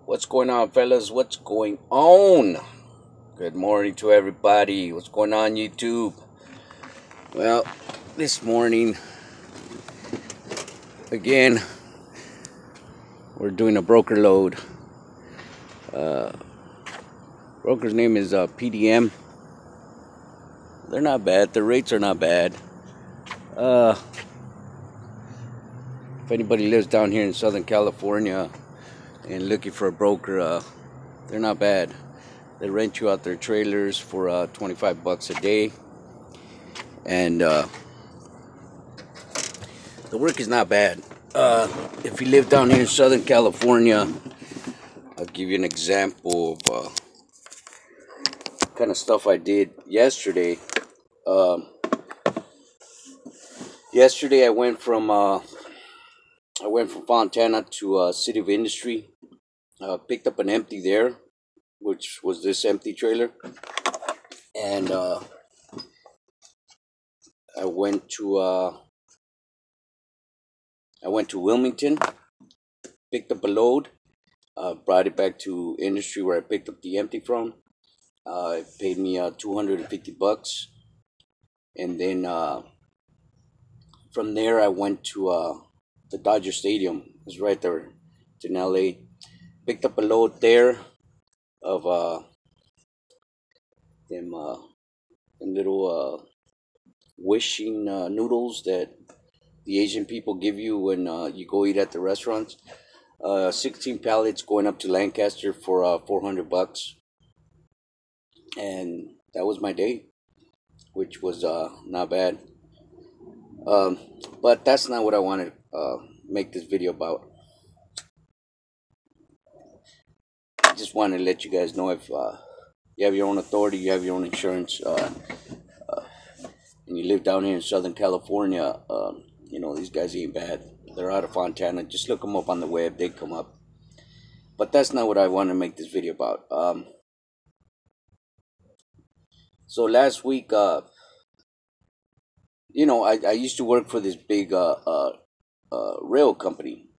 What's going on, fellas? What's going on? Good morning to everybody. What's going on, YouTube? Well, this morning, again, we're doing a broker load. Broker's name is PDM. They're not bad. Their rates are not bad. If anybody lives down here in Southern California and looking for a broker, they're not bad. They rent you out their trailers for $25 a day, and the work is not bad. If you live down here in Southern California, I'll give you an example of kind of stuff I did yesterday. Yesterday I went from Fontana to City of Industry. Picked up an empty there, which was this empty trailer, and I went to Wilmington, picked up a load, brought it back to Industry where I picked up the empty from. It paid me $250, and then from there I went to the Dodger Stadium. It was right there. It's in LA. Picked up a load there of them little wishing noodles that the Asian people give you when you go eat at the restaurants. 16 pallets going up to Lancaster for $400, and that was my day, which was not bad. But that's not what I wanted to make this video about. I just wanted to let you guys know, if you have your own authority, you have your own insurance, and you live down here in Southern California, these guys ain't bad. They're out of Fontana. Just look them up on the web. They come up. But that's not what I want to make this video about. So last week, I used to work for this big rail company.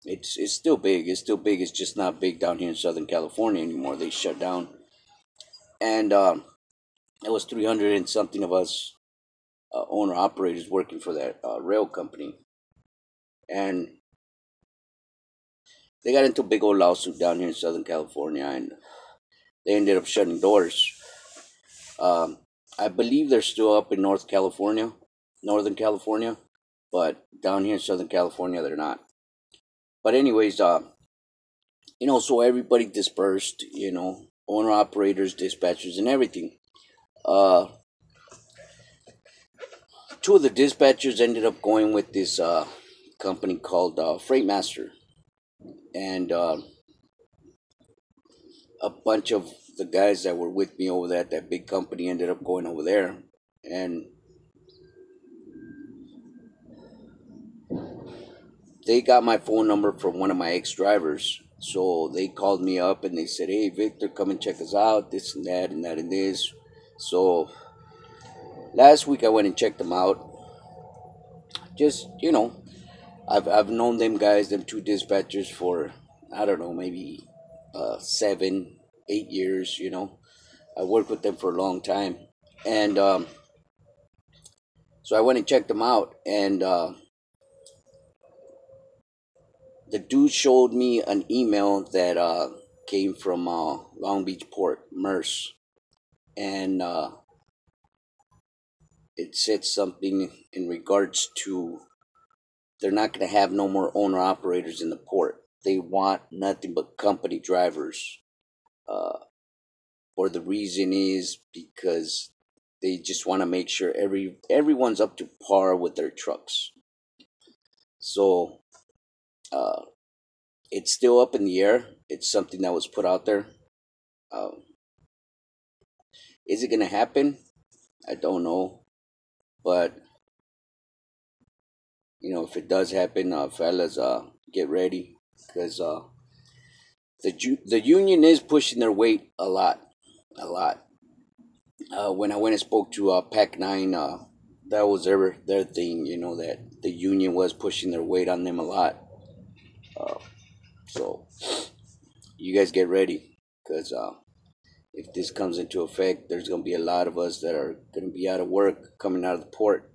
It's still big. It's still big. It's just not big down here in Southern California anymore. They shut down. And it was 300 and something of us owner-operators working for that rail company. And they got into a big old lawsuit down here in Southern California, and they ended up shutting doors. I believe they're still up in Northern California, but down here in Southern California, they're not. But anyways, so everybody dispersed, owner-operators, dispatchers, and everything. Two of the dispatchers ended up going with this company called Freightmaster, and a bunch of the guys that were with me over there at that big company ended up going over there. And they got my phone number from one of my ex-drivers, so they called me up and they said, "Hey, Victor, come and check us out, this and that and that and this." So last week I went and checked them out. Just, I've known them guys, them two dispatchers, for, I don't know, maybe 7-8 years. I worked with them for a long time. And so I went and checked them out, and the dude showed me an email that came from Long Beach Port, MERS, and it said something in regards to they're not going to have no more owner-operators in the port. They want nothing but company drivers. Or the reason is because they just want to make sure everyone's up to par with their trucks. So it's still up in the air. It's something that was put out there. Is it going to happen? I don't know. But, if it does happen, fellas, get ready. Because the union is pushing their weight a lot. When I went and spoke to Pac 9, that was their thing, that the union was pushing their weight on them a lot. So, you guys get ready, because if this comes into effect, there's going to be a lot of us that are going to be out of work coming out of the port.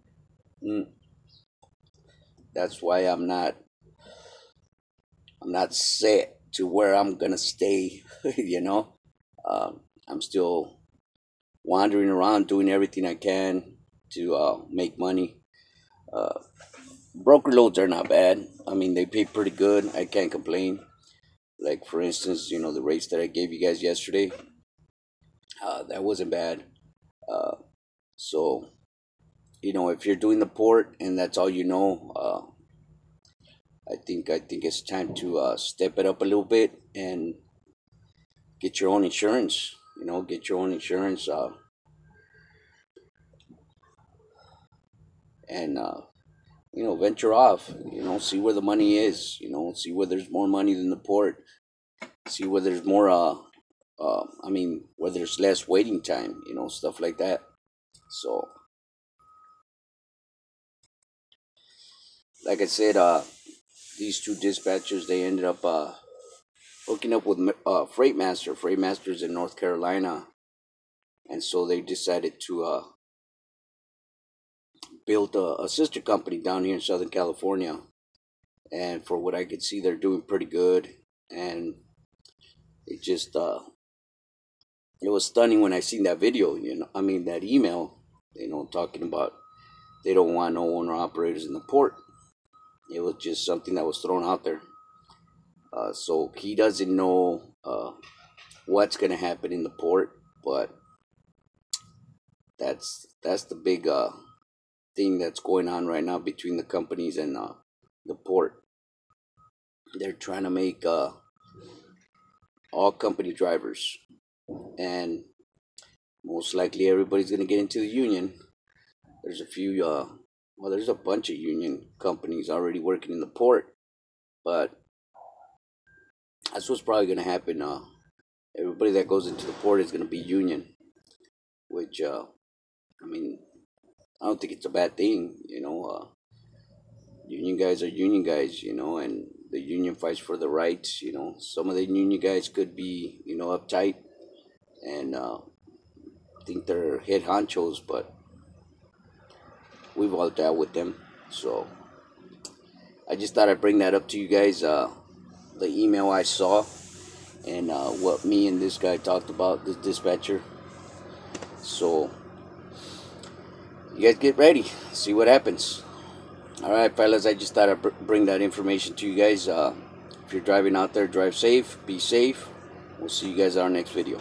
That's why I'm not set to where I'm going to stay. You know, I'm still wandering around doing everything I can to make money. Broker loads are not bad. I mean, they pay pretty good. I can't complain. Like, for instance, the rates that I gave you guys yesterday, that wasn't bad. So, if you're doing the port and that's all I think it's time to step it up a little bit and get your own insurance. Get your own insurance, and venture off. See where the money is. See where there's more money than the port. See where there's more. Where there's less waiting time. Stuff like that. So, like I said, these two dispatchers, they ended up hooking up with Freightmaster. Freightmaster's in North Carolina, and so they decided to build a sister company down here in Southern California. And for what I could see, they're doing pretty good. And it just it was stunning when I seen that video. That email. Talking about they don't want no owner operators in the port. It was just something that was thrown out there. So he doesn't know what's going to happen in the port, but that's the big thing that's going on right now between the companies and the port. They're trying to make all company drivers, and most likely everybody's going to get into the union. There's a few, there's a bunch of union companies already working in the port, but that's what's probably going to happen. Everybody that goes into the port is going to be union, which, I don't think it's a bad thing. Union guys are union guys, and the union fights for the rights. Some of the union guys could be, uptight and think they're head honchos, but we've all dealt with them. So I just thought I'd bring that up to you guys. The email I saw and what me and this guy talked about, this dispatcher. So you guys get ready, see what happens. All right, fellas, I just thought I'd bring that information to you guys. If you're driving out there, drive safe, be safe. We'll see you guys on our next video.